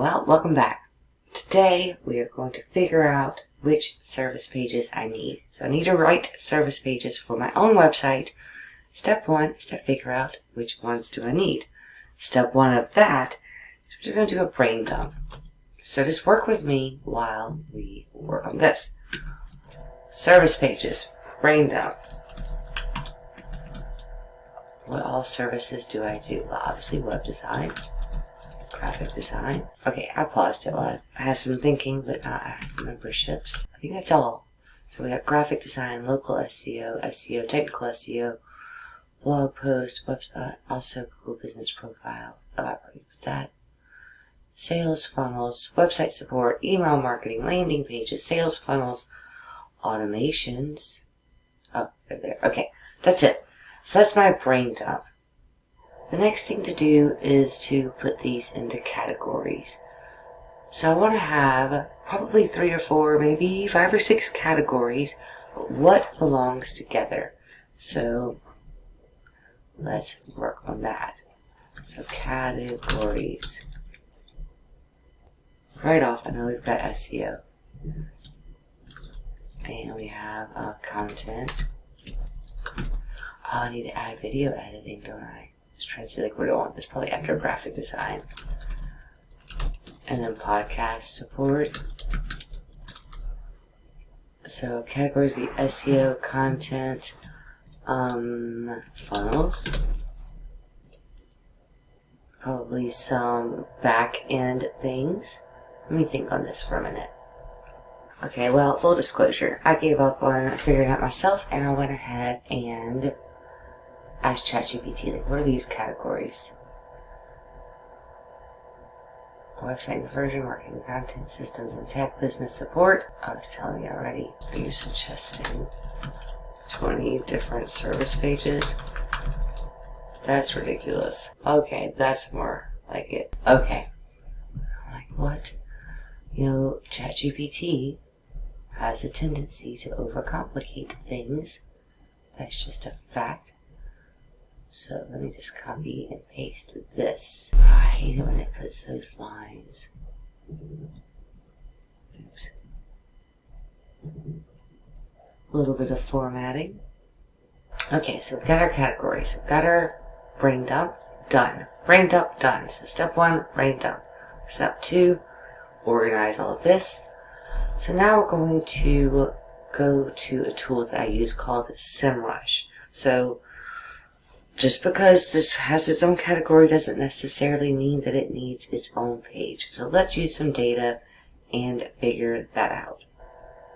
Well, welcome back. Today we are going to figure out which service pages I need. So I need to write service pages for my own website. Step one is to figure out which ones do I need. Step one of that, we're just going to do a brain dump. So just work with me while we work on this. Service pages, brain dump. What all services do I do? Well, obviously web design, graphic design. Okay, I paused it while I had some thinking, but memberships. I think that's all. So we got graphic design, local SEO, SEO, technical SEO, blog post, website, also Google Business Profile. Oh, I already put that. Sales funnels, website support, email marketing, landing pages, sales funnels, automations. Oh, they're there. Okay, that's it. So that's my brain dump. The next thing to do is to put these into categories. So I want to have probably 3 or 4, maybe 5 or 6 categories, but what belongs together. So let's work on that. So categories. Right off, I know we've got SEO. And we have content. Oh, I need to add video editing, don't I? Just trying to see what do I want. This probably after graphic design. And then podcast support. So categories would be SEO, content, funnels. Probably some back-end things. Let me think on this for a minute. Okay, well, full disclosure. I gave up on figuring it out myself, and I went ahead and asked ChatGPT, what are these categories? Website conversion, marketing, content, systems and tech, business support. I was telling me already. Are you suggesting 20 different service pages? That's ridiculous. Okay, that's more like it. Okay. I'm like, what? ChatGPT has a tendency to overcomplicate things. That's just a fact. So let me just copy and paste this. Oh, I hate it when it puts those lines. Oops. A little bit of formatting. Okay, so we've got our categories. We've got our brain dump, done. Brain dump, done. So step 1, brain dump. Step 2, organize all of this. So now we're going to go to a tool that I use called SEMrush. So just because this has its own category doesn't necessarily mean that it needs its own page. So let's use some data and figure that out.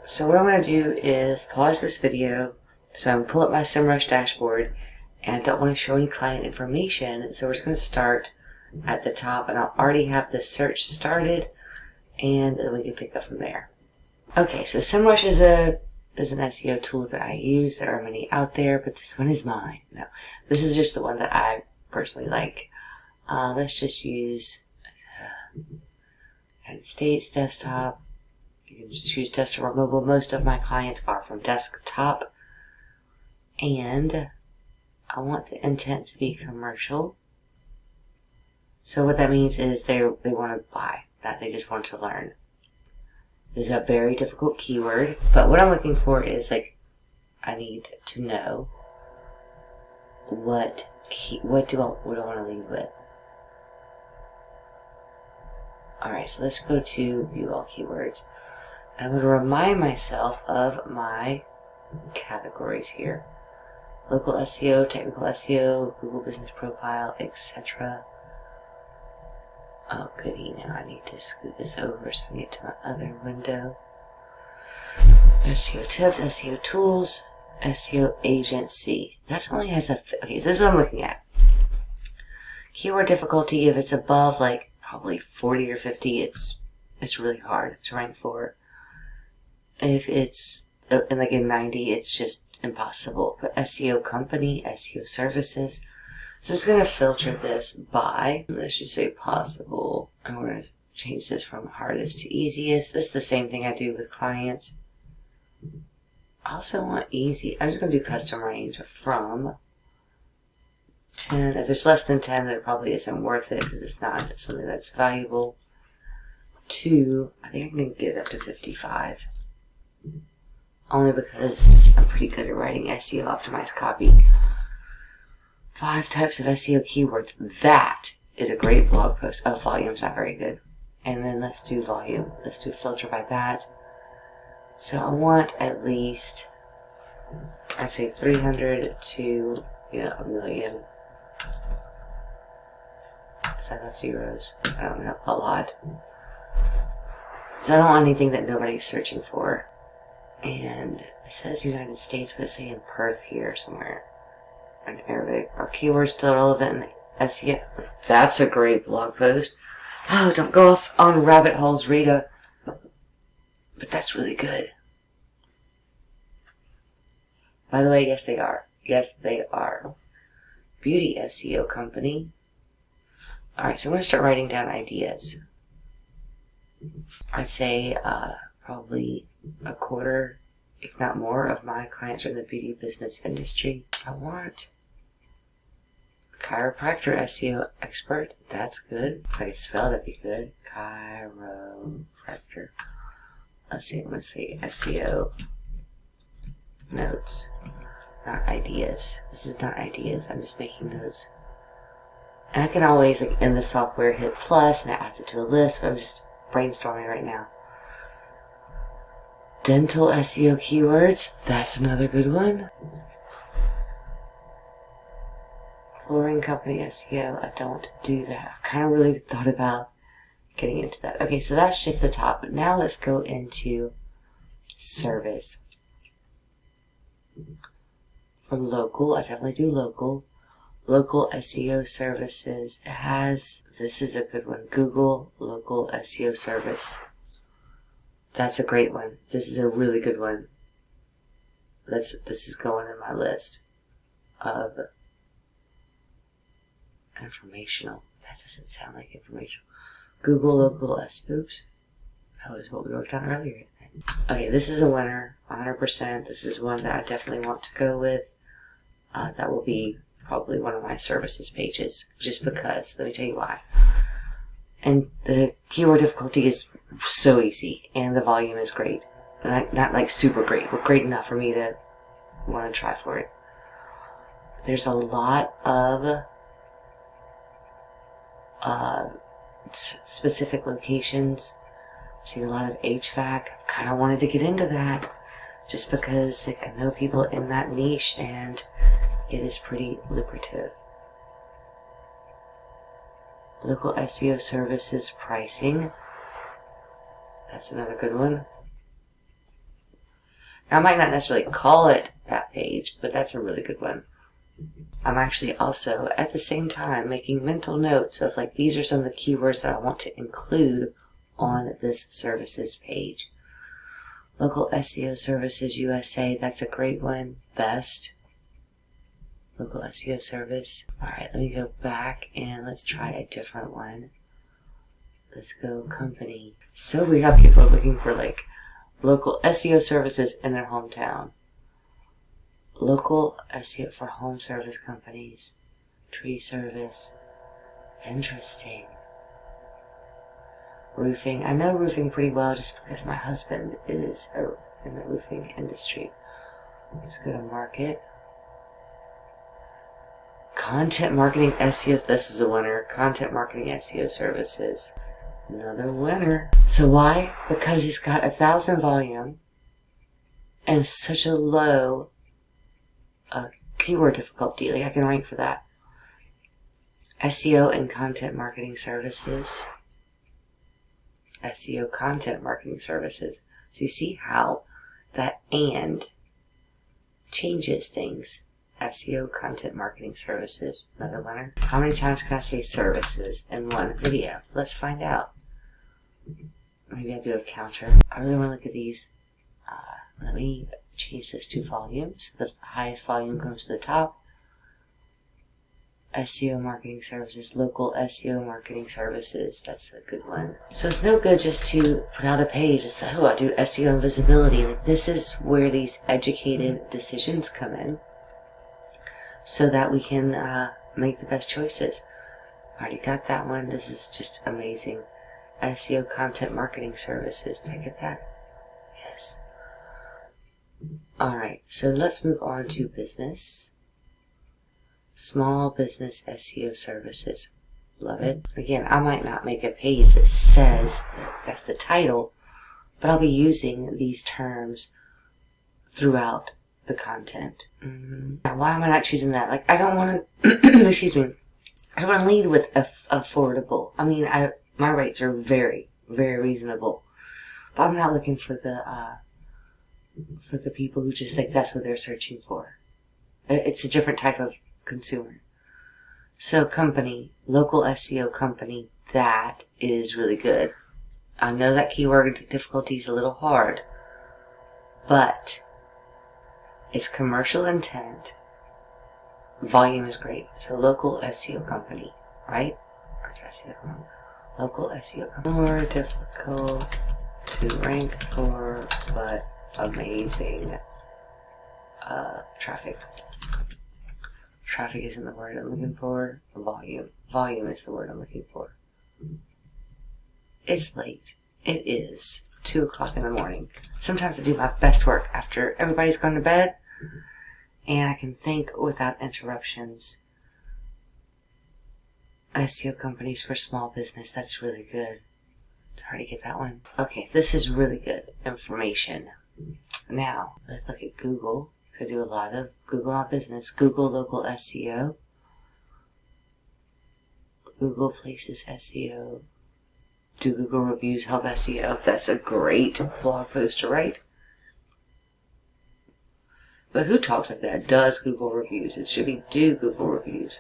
So what I'm going to do is pause this video. So I'm going to pull up my SEMrush dashboard, and I don't want to show any client information. So we're just going to start at the top, and I'll already have the search started, and then we can pick up from there. Okay, so SEMrush is an SEO tool that I use. There are many out there, but this one is mine. No, this is just the one that I personally like. Let's just use United States desktop. You can just choose desktop or mobile. Most of my clients are from desktop. And I want the intent to be commercial. So what that means is they want to buy, that they just want to learn. This is a very difficult keyword, but what I'm looking for is I need to know what do I want to lead with. Alright, so let's go to view all keywords. And I'm going to remind myself of my categories here. Local SEO, technical SEO, Google Business Profile, etc. Oh goody, now I need to scoot this over so I can get to my other window. SEO tips, SEO tools, SEO agency. That only has okay, so this is what I'm looking at. Keyword difficulty, if it's above probably 40 or 50, it's really hard to rank for. If it's in 90, it's just impossible. But SEO company, SEO services. So I'm just going to filter this by, let's just say possible. I'm going to change this from hardest to easiest. This is the same thing I do with clients. I also want easy. I'm just going to do custom range from 10. If it's less than 10, then it probably isn't worth it because it's not something that's valuable. to, I think I can get it up to 55. Only because I'm pretty good at writing SEO optimized copy. 5 types of SEO keywords. That is a great blog post. Oh, volume's not very good. And then let's do volume. Let's do filter by that. So I want at least, I'd say 300 to, a million. Is that enough zeros? I don't know. A lot. So I don't want anything that nobody's searching for. And it says United States, but it's saying Perth here somewhere. In Arabic. Are keywords still relevant in the SEO? That's a great blog post. Oh, don't go off on rabbit holes, Rita. But that's really good. By the way, yes they are. Yes they are. Beauty SEO company. Alright, so I'm going to start writing down ideas. I'd say probably a quarter, if not more, of my clients are in the beauty business industry. I want chiropractor SEO expert. That's good. If I could spell, that'd be good. Chiropractor. Let's see, I'm going to say SEO notes. Not ideas. This is not ideas. I'm just making notes. And I can always, like, in the software, hit plus and it adds it to a list, but I'm just brainstorming right now. Dental SEO keywords. That's another good one. Flooring company SEO. I don't do that. I've kind of really thought about getting into that. Okay, so that's just the top. But now let's go into service. For local, I definitely do local. Local SEO services. It has, this is a good one, Google local SEO service. That's a great one. This is a really good one. This is going in my list of informational. That doesn't sound like informational. Google local oops. That was what we worked on earlier. Okay, this is a winner, 100%. This is one that I definitely want to go with. That will be probably one of my services pages, just because. Let me tell you why. And the keyword difficulty is so easy, and the volume is great. Not like super great, but great enough for me to want to try for it. There's a lot of specific locations. I've seen a lot of HVAC. I kind of wanted to get into that just because I know people in that niche and it is pretty lucrative. Local SEO services pricing. That's another good one. Now, I might not necessarily call it that page, but that's a really good one. I'm actually also, at the same time, making mental notes of, like, these are some of the keywords that I want to include on this services page. Local SEO Services USA, that's a great one. Best. Local SEO service. Alright, let me go back and let's try a different one. Let's go company. So weird how people are looking for, like, local SEO services in their hometown. Local SEO for home service companies. Tree service. Interesting. Roofing. I know roofing pretty well just because my husband is in the roofing industry. Let's go to market. Content marketing SEO. This is a winner. Content marketing SEO services. Another winner. So why? Because it's got 1,000 volume and such a low keyword difficulty. Like, I can rank for that. SEO and content marketing services. SEO content marketing services. So you see how that and changes things. SEO content marketing services. Another winner. How many times can I say services in one video? Let's find out. Maybe I'll do a counter. I really want to look at these. Let me change this to volumes. The highest volume comes to the top. SEO marketing services, local SEO marketing services. That's a good one. So it's no good just to put out a page and say, oh, I do SEO and visibility. Like, this is where these educated decisions come in so that we can make the best choices. I already got that one. This is just amazing. SEO content marketing services. Did I get that? Yes. Alright, so let's move on to business. Small business SEO services. Love it. Again, I might not make a page that says that's the title, but I'll be using these terms throughout the content. Now, why am I not choosing that? Like, I don't want to, excuse me, I don't want to lead with affordable. I mean, my rates are very, very reasonable, but I'm not looking for the people who just think that's what they're searching for. It's a different type of consumer. So company, local SEO company, that is really good. I know that keyword difficulty is a little hard, but it's commercial intent. Volume is great. So local SEO company, right? Or did I say that wrong? Local SEO company. More difficult to rank for, but amazing traffic. Traffic isn't the word I'm looking for. Volume. Volume is the word I'm looking for. It's late. It is 2 o'clock in the morning. Sometimes I do my best work after everybody's gone to bed, and I can think without interruptions. SEO companies for small business. That's really good. It's hard to get that one. Okay, this is really good information. Now, let's look at Google. Could do a lot of Google My Business, Google Local SEO, Google Places SEO, do Google Reviews help SEO? That's a great blog post to write. But who talks like that? Does Google Reviews? It should be do Google Reviews.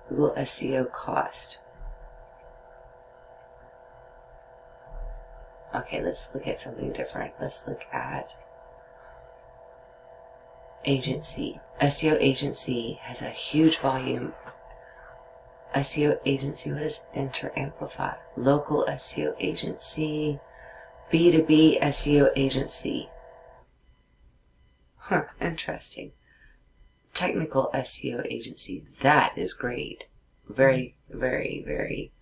Google SEO cost. Okay, let's look at something different. Let's look at agency. SEO agency has a huge volume. SEO agency, what is Enter Amplify? Local SEO agency. B2B SEO agency. Huh, interesting. Technical SEO agency. That is great. Very, very, very,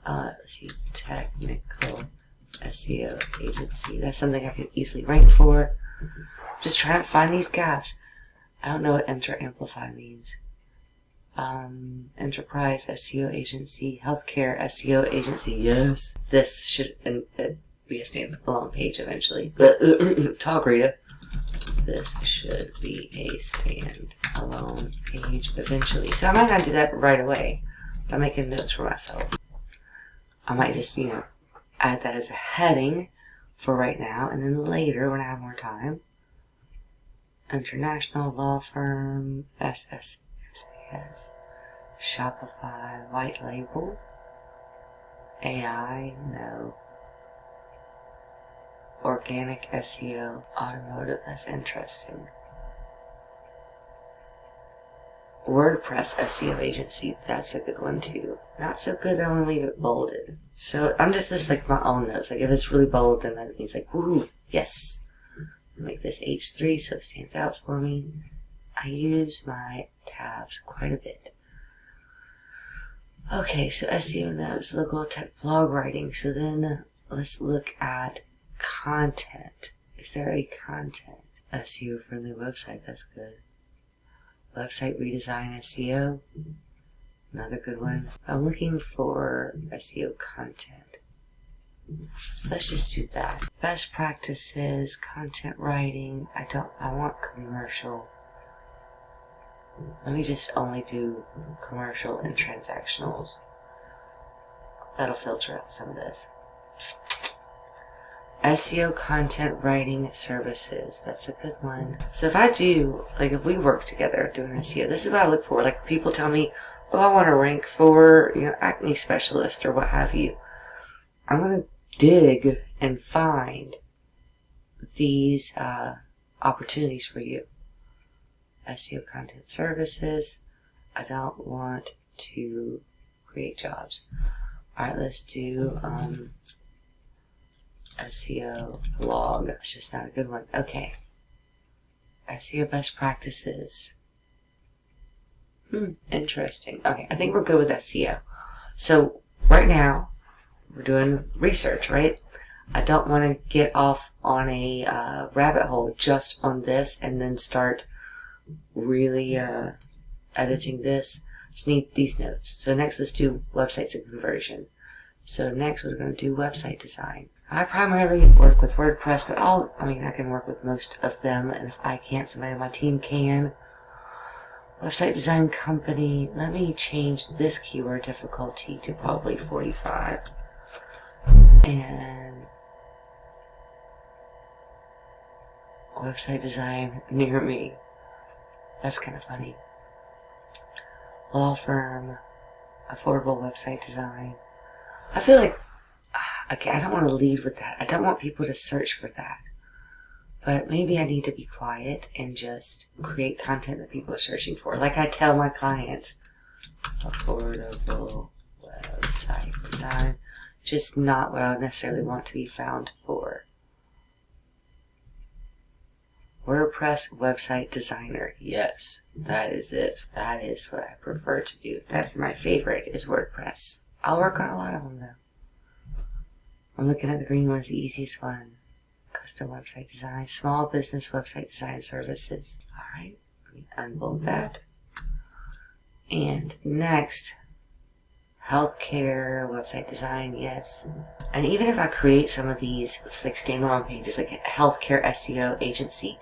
let's see, technical SEO agency. That's something I can easily rank for. Just trying to find these gaps. I don't know what Enter Amplify means. Enterprise SEO agency, healthcare SEO agency. Yes. This should be a standalone page eventually. Talk, Rita. This should be a standalone page eventually. So I might not do that right away. I'm making notes for myself. I might just, add that as a heading for right now, and then later when I have more time. International law firm, SAS, Shopify, white label, AI, no. Organic SEO, automotive, that's interesting. WordPress SEO agency, that's a good one too. Not so good that I want to leave it bolded. So I'm just this like my own notes. Like if it's really bold, then that means like, woo, yes. Make this H3 so it stands out for me. I use my tabs quite a bit. Okay, so SEO notes, local tech blog writing. So then let's look at content. Is there a content? SEO friendly website, that's good. Website redesign SEO, another good one. I'm looking for SEO content. Let's just do that. Best practices, content writing. I want commercial. Let me just only do commercial and transactionals. That'll filter out some of this. SEO content writing services. That's a good one. So if I do, if we work together doing SEO, this is what I look for. Like people tell me, oh, I want to rank for, acne specialist or what have you. I'm going to dig and find these opportunities for you. SEO content services. I don't want to create jobs. Alright, let's do SEO blog. It's just not a good one. Okay. SEO best practices. Interesting. Okay, I think we're good with SEO. So right now, we're doing research, right? I don't want to get off on a rabbit hole just on this and then start really editing this. Just need these notes. So next, let's do websites and conversion. So next, we're going to do website design. I primarily work with WordPress, but I can work with most of them, and if I can't, somebody on my team can. Website design company. Let me change this keyword difficulty to probably 45. And website design near me. That's kind of funny. Law firm. Affordable website design. I feel like, okay, I don't want to lead with that. I don't want people to search for that. But maybe I need to be quiet and just create content that people are searching for. Like I tell my clients, affordable website design. Just not what I would necessarily want to be found for. WordPress website designer. Yes, that is it. That is what I prefer to do. That's my favorite, is WordPress. I'll work on a lot of them though. I'm looking at the green ones, the easiest one. Custom website design, small business website design services. Alright, let me unbold that. And next, healthcare website design, yes. And even if I create some of these like standalone pages, like a healthcare SEO agency,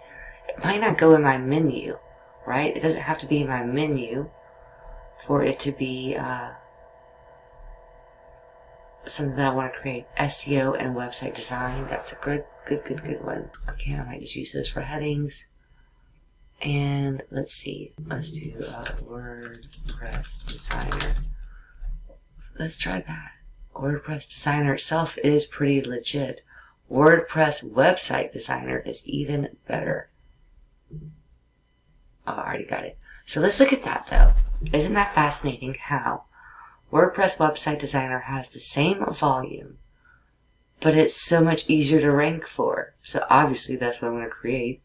it might not go in my menu, right? It doesn't have to be in my menu for it to be something that I want to create. SEO and website design. That's a good one. Okay, I might just use those for headings. And let's see. Let's do WordPress designer. Let's try that. WordPress designer itself is pretty legit. WordPress website designer is even better. Oh, I already got it. So let's look at that though. Isn't that fascinating how WordPress website designer has the same volume, but it's so much easier to rank for. So obviously that's what I'm going to create.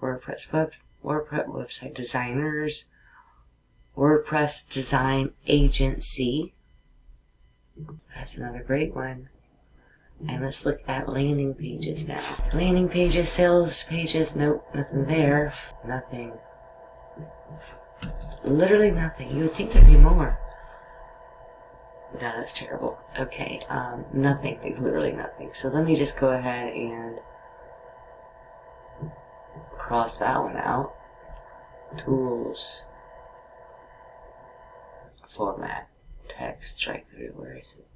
WordPress website designers, WordPress design agency. That's another great one. And let's look at landing pages now. Landing pages, sales pages, nope, nothing there. Nothing. Literally nothing. You would think there'd be more. No, that's terrible. Okay, nothing, like literally nothing. So let me just go ahead and cross that one out. Tools. Format. Text, strike through, where is it?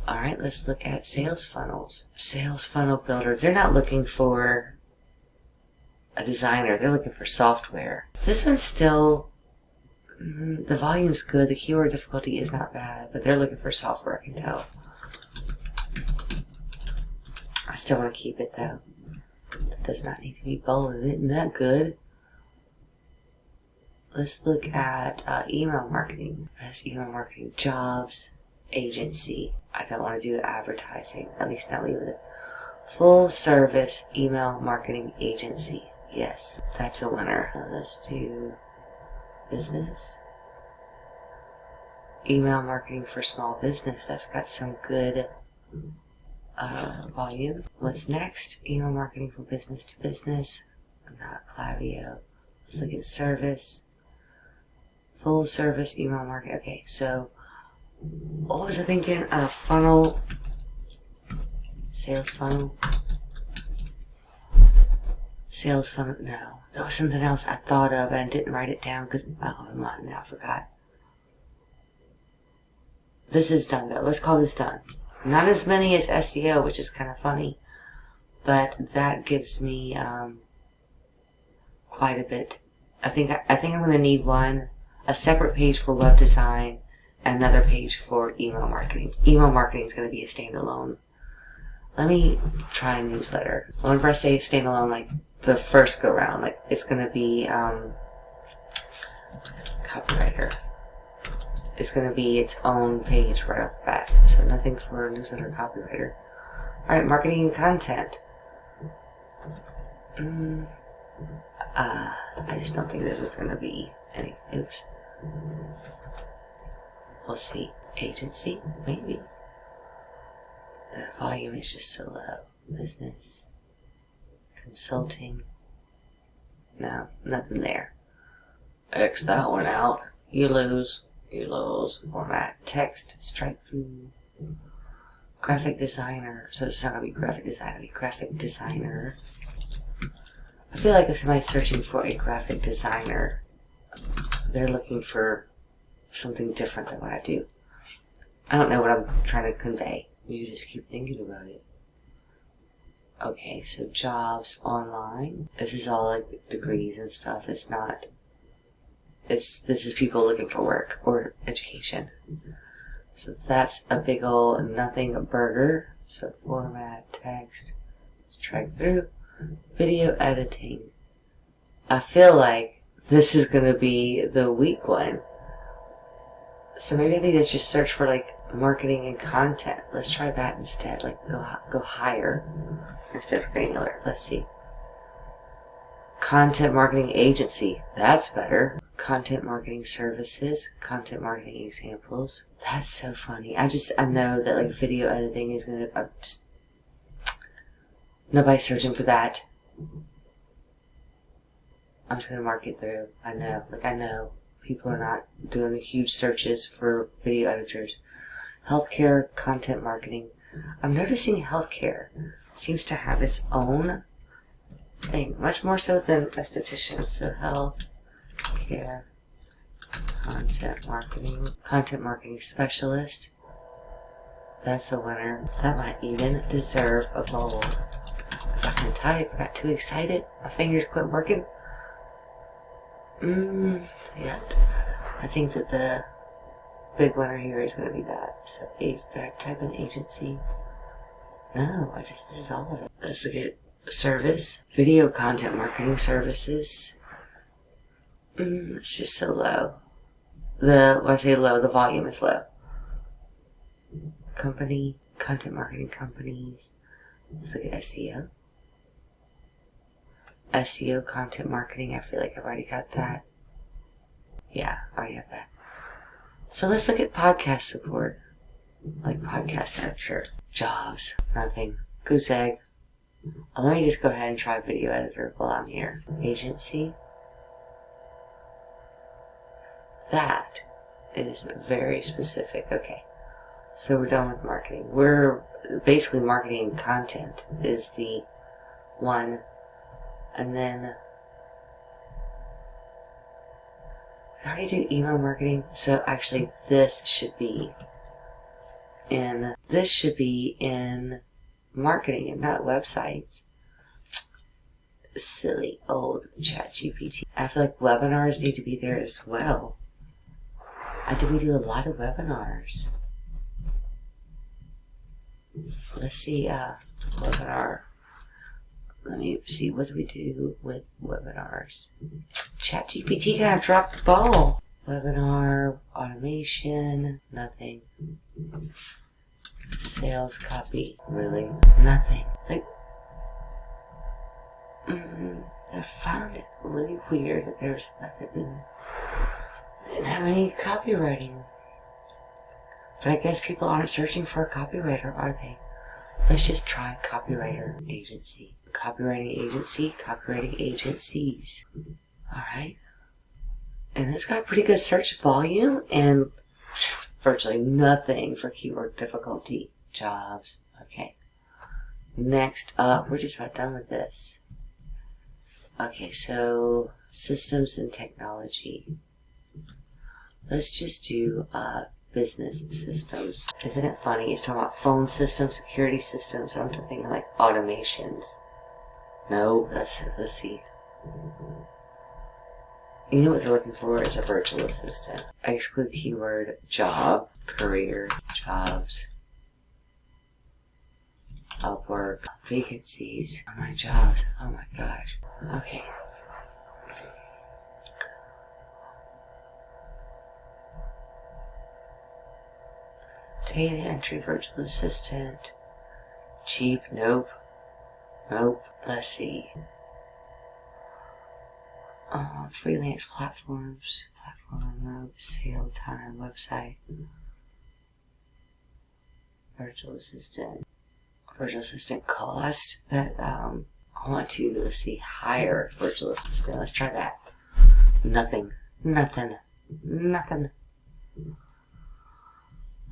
Alright, let's look at sales funnels. Sales funnel builder. They're not looking for a designer, they're looking for software. This one's still, the volume's good, the keyword difficulty is not bad, but they're looking for software, I can tell. I still want to keep it though. It does not need to be bolded, isn't that good? Let's look at email marketing. That's email marketing jobs, agency. I don't want to do advertising, at least not leave it. Full service email marketing agency. Yes, that's a winner. Now let's do business. Email marketing for small business. That's got some good volume. What's next? Email marketing for business to business. Not Klaviyo. Let's look at service. Full service email marketing. Okay, so what was I thinking? Funnel. Sales funnel. Sales funnel. No, that was something else I thought of and I didn't write it down because now I forgot. This is done though. Let's call this done. Not as many as SEO, which is kind of funny, but that gives me quite a bit. I think I'm going to need a separate page for web design, and another page for email marketing. Email marketing is going to be a standalone. Let me try a newsletter. Whenever I say standalone, like the first go round, like it's going to be copywriter. It's going to be its own page right off the bat. So nothing for newsletter copywriter. Alright, marketing and content. I just don't think this is going to be any. Oops. We'll see. Agency, maybe. The volume is just so low. Business. Consulting. No, nothing there. X that one out. You lose. You lose. Format. Text. Strike through. Graphic designer. So it's not going to be graphic designer. It'll be graphic designer. I feel like if somebody's searching for a graphic designer, they're looking for something different than what I do. I don't know what I'm trying to convey. You just keep thinking about it. Okay, so jobs online. This is all like degrees and stuff. It's not. This is people looking for work or education. So that's a big ol' nothing burger. So format, text, strike through, video editing. I feel like this is gonna be the weak one. So maybe I need to just search for like marketing and content. Let's try that instead. Like go higher instead of granular. Let's see. Content marketing agency. That's better. Content marketing services. Content marketing examples. That's so funny. I know that like video editing is gonna. Nobody's searching for that. I'm just gonna mark it through. I know. People are not doing huge searches for video editors. Healthcare, content marketing. I'm noticing healthcare seems to have its own thing, much more so than estheticians. So healthcare, content marketing specialist. That's a winner. That might even deserve a gold. If I can type, I got too excited. My fingers quit working. Yet. I think that the big winner here is going to be that. So, type in agency. No, this is all of it. Let's look at service. Video content marketing services. It's just so low. When I say low, the volume is low. Company, content marketing companies. Let's look at SEO. SEO, content marketing, I feel like I've already got that. Yeah, I already have that. So let's look at podcast support. Like podcast editor. Jobs, nothing. Goose egg. Let me just go ahead and try video editor while I'm here. Agency. That is very specific. Okay. So we're done with marketing. We're basically marketing and content is the one. And then I already do email marketing. So actually this should be in marketing and not websites. Silly old ChatGPT. I feel like webinars need to be there as well. We do a lot of webinars. Let's see, webinar. Let me see, what do we do with webinars? ChatGPT kind of dropped the ball. Webinar, automation, nothing. Sales copy, really? Nothing. Like, I found it really weird that there's nothing. They didn't have any copywriting. But I guess people aren't searching for a copywriter, are they? Let's just try copywriter agency. Copywriting agency, copywriting agencies. Alright. And it's got a pretty good search volume and virtually nothing for keyword difficulty. Jobs. Okay. Next up, we're just about done with this. Okay, so systems and technology. Let's just do business systems. Isn't it funny? It's talking about phone systems, security systems. I'm thinking like automations. No, let's see. You know what they're looking for is a virtual assistant. I exclude keyword job, career, jobs, Upwork, vacancies. Oh my jobs. Oh my gosh. Okay. Data entry, virtual assistant. Cheap, nope. Nope. Let's see. Freelance platforms. Platform remote, sale time, website. Virtual assistant. Virtual assistant cost. That I want to, let's see, hire virtual assistant. Let's try that. Nothing.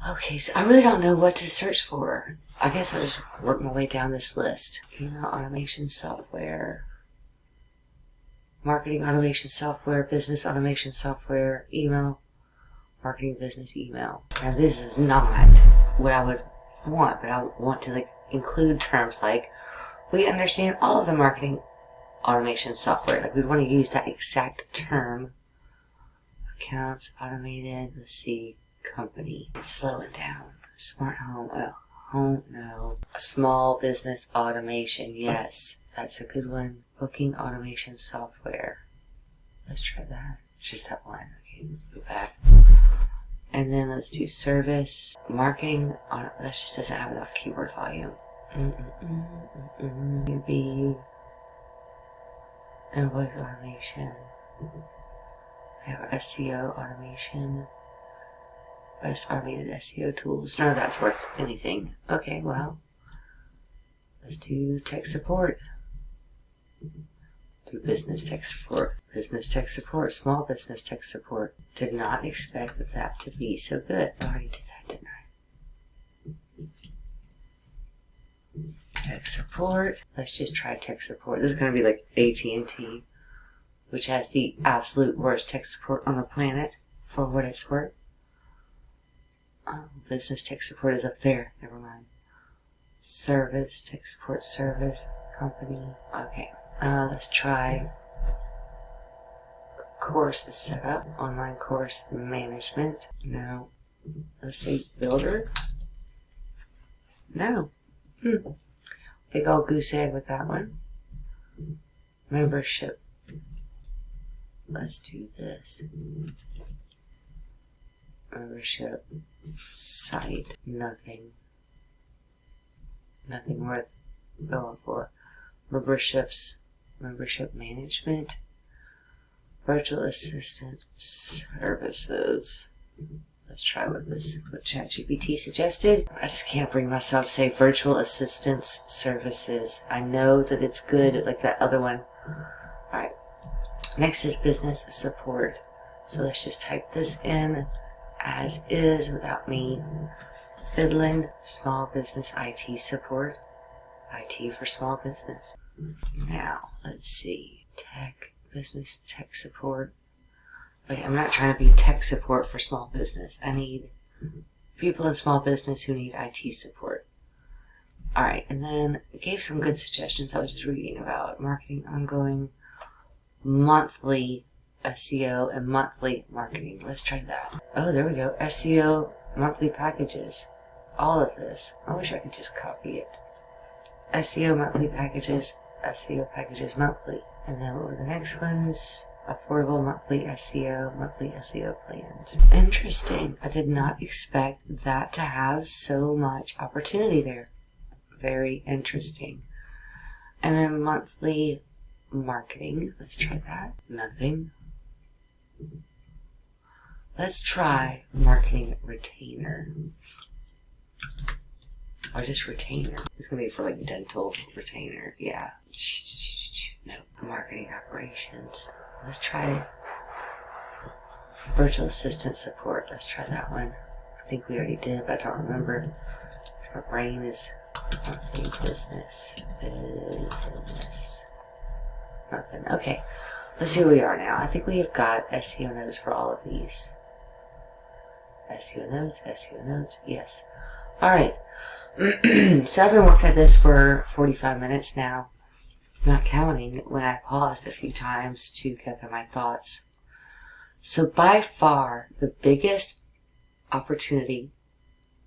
Okay, so I really don't know what to search for. I guess I'll just work my way down this list. Email automation software, marketing automation software, business automation software, email, marketing business email. Now this is not what I would want, but I would want to include terms like, we understand all of the marketing automation software. Like we'd want to use that exact term. Accounts, automated, let's see, company. Slow it down. Smart home, home, no. Small business automation, yes. That's a good one. Booking automation software. Let's try that. Just that one. Okay, let's go back. And then let's do service. Marketing, that just doesn't have enough keyword volume. Maybe invoice automation. I have SEO automation. Best automated SEO tools. None of that's worth anything. Okay, well, let's do tech support. Do business tech support. Business tech support. Small business tech support. Did not expect that to be so good. I already did that, didn't I? Tech support. Let's just try tech support. This is going to be like AT&T, which has the absolute worst tech support on the planet, for what it's worth. Business tech support is up there. Never mind. Service, tech support service, company. Okay. Let's try course setup, online course management. No. Let's say builder. No. Big old goose egg with that one. Membership. Let's do this. Membership site. Nothing worth going for. Memberships. Membership management. Virtual assistant services. Let's try what ChatGPT suggested. I just can't bring myself to say virtual assistance services. I know that it's good, like that other one. Alright. Next is business support. So let's just type this in as is without me fiddling. Small business IT support. IT for small business. Now, let's see. Business tech support. Wait, I'm not trying to be tech support for small business. I need people in small business who need IT support. Alright, and then it gave some good suggestions I was just reading about. Marketing, ongoing, monthly SEO, and monthly marketing. Let's try that. Oh, there we go. SEO monthly packages. All of this. I wish I could just copy it. SEO monthly packages. SEO packages monthly. And then what were the next ones? Affordable monthly SEO plans. Interesting. I did not expect that to have so much opportunity there. Very interesting. And then monthly marketing. Let's try that. Nothing. Let's try marketing retainer. Or just retainer. It's going to be for like dental retainer. Yeah. No. Marketing operations. Let's try virtual assistant support. Let's try that one. I think we already did, but I don't remember. My brain is monthly business. Nothing. Okay. Let's see where we are now. I think we have got SEO notes for all of these. SEO notes. Yes. Alright. So I've been working at this for 45 minutes now. Not counting when I paused a few times to gather my thoughts. So by far, the biggest opportunity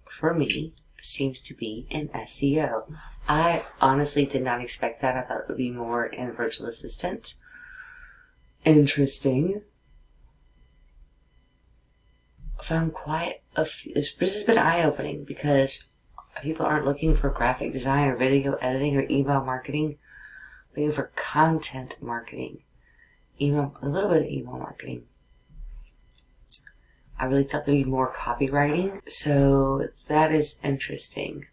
for me seems to be in SEO. I honestly did not expect that. I thought it would be more in virtual assistant. Interesting. Found quite a few. This has been eye-opening because people aren't looking for graphic design or video editing or email marketing. Looking for content marketing. A little bit of email marketing. I really thought there'd be more copywriting, so that is interesting.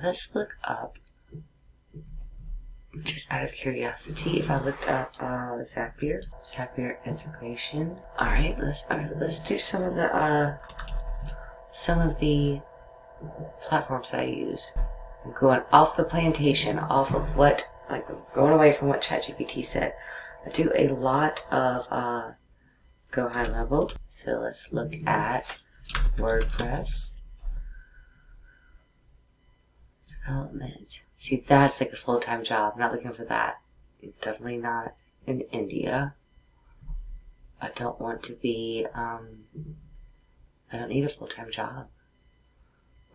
Let's look up, just out of curiosity, if I looked up Zapier integration. Alright, let's do some of the platforms that I use. I'm going off the plantation, off of what, like, going away from what ChatGPT said. I do a lot of go high level. So let's look at WordPress development. See, that's like a full-time job. I'm not looking for that. Definitely not in India. I don't want to be, I don't need a full-time job.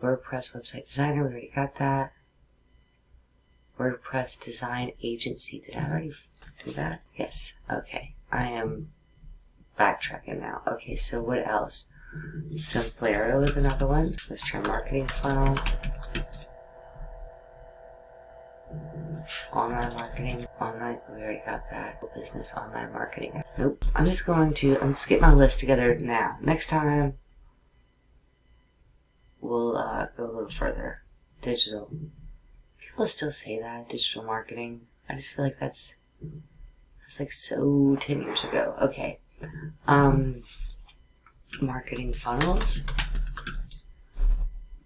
WordPress website designer, we already got that. WordPress design agency, did I already do that? Yes, okay. I am backtracking now. Okay, so what else? Simplero is another one. Let's try marketing funnel. Online marketing. Online, we already got that. Business online marketing. Nope. I'm just get my list together now. Next time, we'll go a little further. Digital. People still say that, digital marketing. I just feel like that's like so 10 years ago. Okay. Marketing funnels?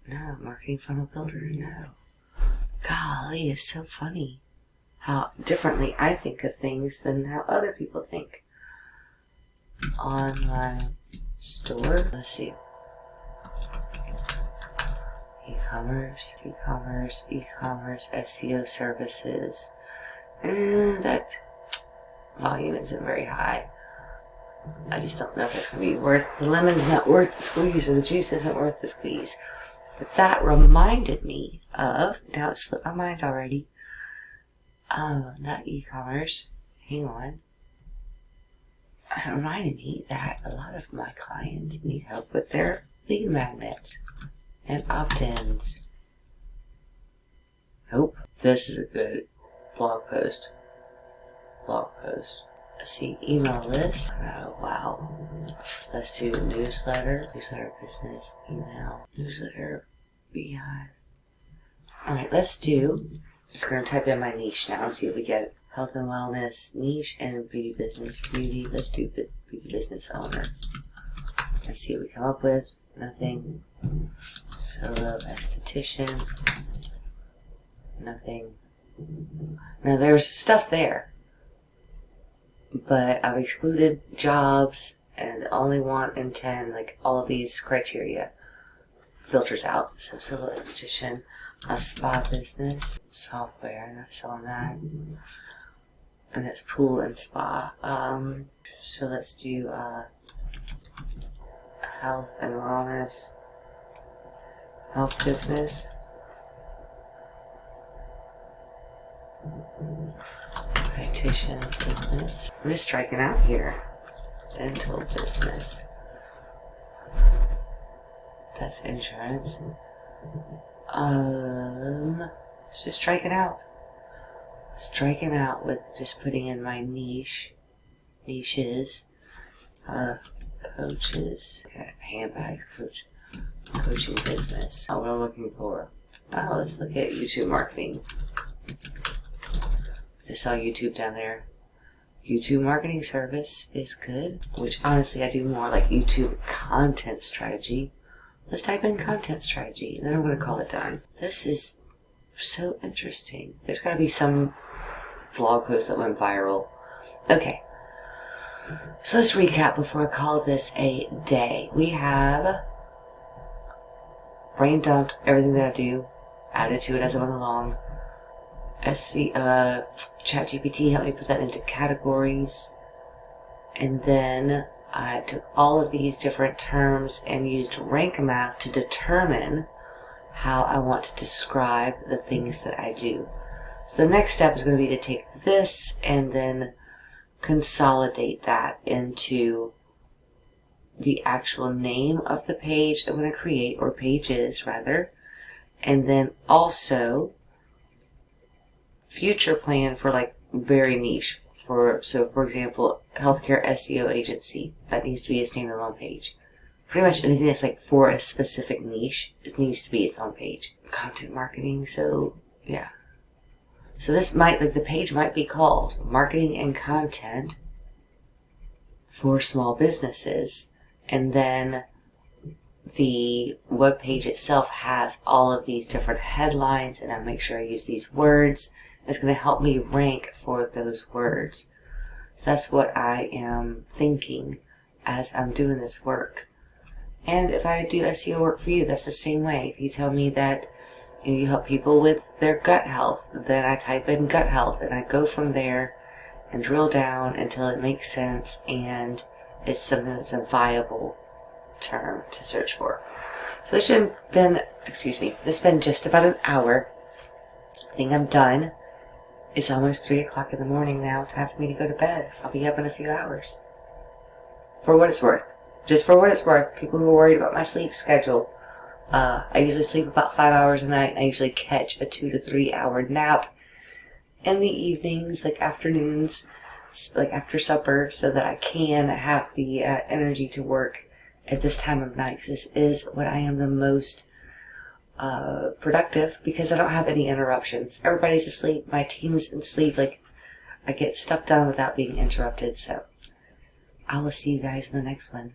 No. Marketing funnel builder? No. Golly, it's so funny how differently I think of things than how other people think. Online store? Let's see. E-commerce, SEO services. That volume isn't very high. I just don't know if it's going to be worth, the lemon's not worth the squeeze, or the juice isn't worth the squeeze. But that reminded me of, now it slipped my mind already. Not e-commerce. Hang on. It reminded me that a lot of my clients need help with their lead magnets and opt-ins. Nope. This is a good blog post. Let's see, email list. Oh, wow. Let's do newsletter business, email, newsletter, beehive. Alright, let's do, just going to type in my niche now and see if we get health and wellness, niche, and beauty business. Beauty, let's do beauty business owner. Let's see what we come up with. Nothing. Solo esthetician. Nothing. Now there's stuff there, but I've excluded jobs and only want in 10, like all of these criteria filters out. So solo esthetician, a spa business, software, not selling that, and it's pool and spa. So let's do health and wellness, health business. Dietitian business. I'm just striking out here. Dental business. That's insurance. It's just striking out. Striking out with just putting in my niches. Coaches. Okay, handbag coaching business. Oh, what I'm looking for. Oh, let's look at YouTube marketing. I saw YouTube down there. YouTube marketing service is good, which honestly I do more like YouTube content strategy. Let's type in content strategy, and then I'm going to call it done. This is so interesting. There's got to be some blog post that went viral. Okay, so let's recap before I call this a day. We have brain dumped everything that I do, added to it as I went along. ChatGPT helped me put that into categories, and then I took all of these different terms and used rank math to determine how I want to describe the things that I do. So the next step is going to be to take this and then consolidate that into the actual name of the page I'm going to create, or pages rather, and then also future plan for like very niche. So for example, healthcare SEO agency, that needs to be a standalone page. pretty much anything that's like for a specific niche, it needs to be its own page. Content marketing, so yeah. So this might, like, the page might be called Marketing and Content for Small Businesses. And then the web page itself has all of these different headlines, and I'll make sure I use these words. It's going to help me rank for those words. So that's what I am thinking as I'm doing this work. And if I do SEO work for you, that's the same way. If you tell me that you help people with their gut health, then I type in gut health and I go from there and drill down until it makes sense and it's something that's a viable term to search for. So this should have been, this has been just about an hour. I think I'm done. It's almost 3 o'clock in the morning now. Time for me to go to bed. I'll be up in a few hours. For what it's worth. Just for what it's worth. People who are worried about my sleep schedule. I usually sleep about 5 hours a night. I usually catch a 2 to 3 hour nap in the evenings, like afternoons, like after supper, so that I can have the energy to work at this time of night. Because this is when I am the most productive, because I don't have any interruptions. Everybody's asleep. My team's asleep. Like, I get stuff done without being interrupted. So I will see you guys in the next one.